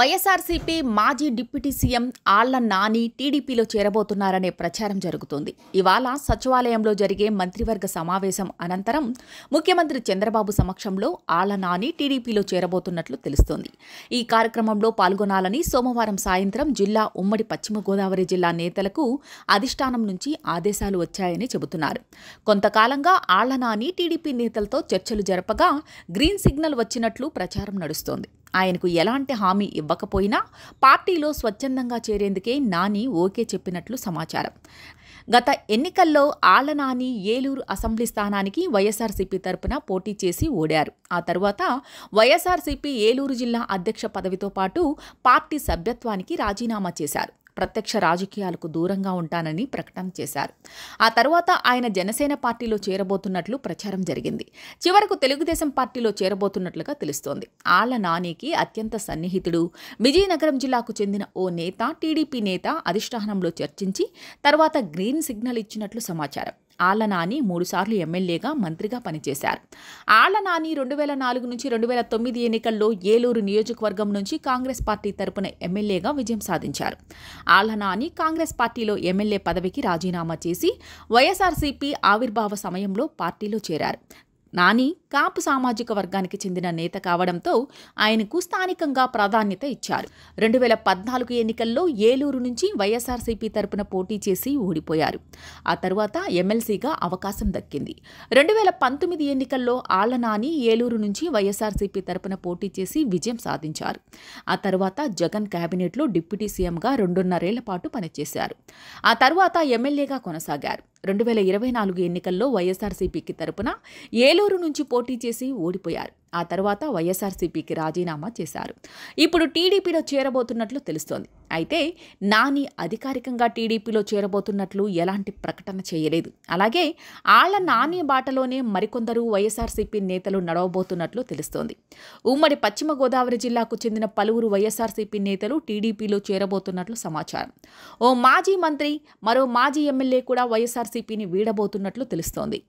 వైఎస్ఆర్సీపీ మాజీ deputy CM Alla Nani టీడీపీలో చేరబోతున్నారనే ప్రచారం జరుగుతోంది. ఇవాళ సచివాలయంలో జరిగే మంత్రివర్గ సమావేశం అనంతరం ముఖ్యమంత్రి చంద్రబాబు సమక్షంలో ఆళ్ల నాని టీడీపీలో చేరబోతున్నట్లు తెలుస్తోంది. ఈ కార్యక్రమంలో పాల్గొనాలని సోమవారం సాయంత్రం జిల్లా ఉమ్మడి పశ్చిమ గోదావరి జిల్లా నేతలకు అధిష్టానం నుంచి ఆదేశాలు వచ్చాయని చెబుతున్నారు. కొంతకాలంగా ఆళ్ల నాని టీడీపీ నేతలతో చర్చలు జరపగా గ్రీన్ సిగ్నల్ వచ్చినట్లు ప్రచారం నడుస్తోంది. ఆయనకు ఎలాంటి హామీ ఇవ్వకపోయినా పార్టీలో స్వచ్ఛందంగా చేరేందుకే నాని ఓకే చెప్పినట్లు సమాచారం. గత ఎన్నికల్లో ఆళ్ల నాని ఏలూరు అసెంబ్లీ స్థానానికి వైఎస్ఆర్సీపీ తరపున పోటీ చేసి ఓడారు. ఆ తర్వాత వైఎస్ఆర్సీపీ ఏలూరు జిల్లా అధ్యక్ష పదవితో పాటు పార్టీ సభ్యత్వానికి రాజీనామా చేశారు. ప్రత్యక్ష రాజకీయాలకు దూరంగా ఉంటానని ప్రకటన చేశారు. ఆ తర్వాత ఆయన జనసేన పార్టీలో చేరబోతున్నట్లు ప్రచారం జరిగింది. చివరకు తెలుగుదేశం పార్టీలో చేరబోతున్నట్లుగా తెలుస్తోంది. ఆళ్ల నానికి అత్యంత సన్నిహితుడు విజయనగరం జిల్లాకు చెందిన ఓ నేత టీడీపీ నేత అధిష్టానంలో చర్చించి తర్వాత గ్రీన్ సిగ్నల్ ఇచ్చినట్లు సమాచారం. ఆళ్ల నాని 3 సార్లు ఎమ్మెల్యేగా, మంత్రిగా పనిచేశారు. ఆళ్ల నాని 2004 నుంచి 2009 ఎన్నికల్లో ఏలూరు నియోజకవర్గం నుంచి కాంగ్రెస్ పార్టీ తరపున ఎమ్మెల్యేగా విజయం సాధించారు. ఆళ్ల నాని కాంగ్రెస్ పార్టీలో ఎమ్మెల్యే పదవికి రాజీనామా చేసి వైఎస్ఆర్సీపీ ఆవిర్భావ సమయంలో పార్టీలో చేరారు. నాని కాపు సామాజిక వర్గానికి చెందిన నేత కావడంతో ఆయనకు స్థానికంగా ప్రాధాన్యత ఇచ్చారు. 2014 ఎన్నికల్లో ఏలూరు నుంచి వైఎస్ఆర్సీపీ తరపున పోటీ చేసి ఓడిపోయారు. ఆ తర్వాత ఎమ్మెల్సీగా అవకాశం దక్కింది. 2019 ఎన్నికల్లో ఆళ్ల నాని ఏలూరు నుంచి వైఎస్ఆర్సీపీ తరపున పోటీ చేసి విజయం సాధించారు. ఆ తర్వాత జగన్ కేబినెట్లో డిప్యూటీ సీఎంగా 2.5 ఏళ్ల పాటు పనిచేశారు. ఆ తర్వాత ఎమ్మెల్యేగా కొనసాగారు. 2024 ఎన్నికల్లో వైఎస్ఆర్సీపీకి తరపున ఏలూరు నుంచి పోటీ చేసి ఓడిపోయారు. ఆ తర్వాత వైఎస్ఆర్సీపీకి రాజీనామా చేశారు. ఇప్పుడు టీడీపీలో చేరబోతున్నట్లు తెలుస్తోంది. అయితే నాని అధికారికంగా టీడీపీలో చేరబోతున్నట్లు ఎలాంటి ప్రకటన చేయలేదు. అలాగే ఆళ్ల నాని బాటలోనే మరికొందరు వైఎస్ఆర్సీపీ నేతలు నడవబోతున్నట్లు తెలుస్తోంది. ఉమ్మడి పశ్చిమ గోదావరి జిల్లాకు చెందిన పలువురు వైఎస్ఆర్సీపీ నేతలు టీడీపీలో చేరబోతున్నట్లు సమాచారం. ఓ మాజీ మంత్రి, మరో మాజీ ఎమ్మెల్యే కూడా వైఎస్ఆర్సీపీని వీడబోతున్నట్లు తెలుస్తోంది.